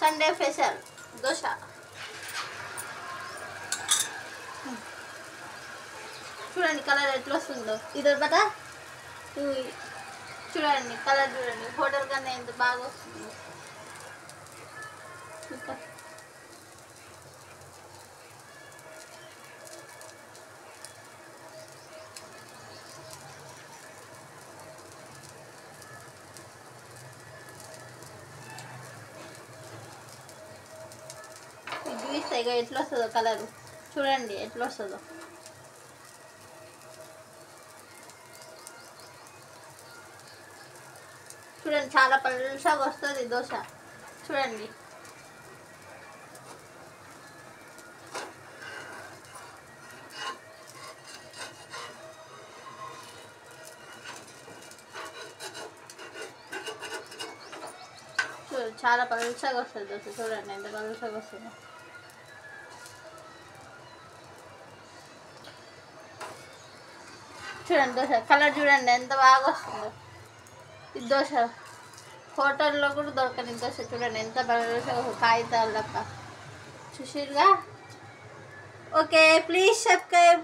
Sunday special dosa. చూడండి colour ఎట్లా వస్తుందో. ఇది బటా చూడండి కలర్ చూడండి, హోటల్ కన్నా ఎంత బాగా వస్తుందో. చూపిస్తాయి ఎట్లా వస్తుందో కలరు, చూడండి ఎట్లా వస్తుందో. చూడండి చాలా పలుచగా వస్తుంది దోశ. చూడండి చాలా పలుచగా వస్తుంది దోశ. చూడండి ఎంత పలుచగా వస్తుందో. చూడండి దోశ కలర్ చూడండి ఎంత బాగా వస్తుందో. ఈ దోశ హోటల్లో కూడా దొరకని దోశ. చూడండి ఎంత పలుచగా కాగితాలు తప్ప. చూసిరుగా. Okay please subscribe.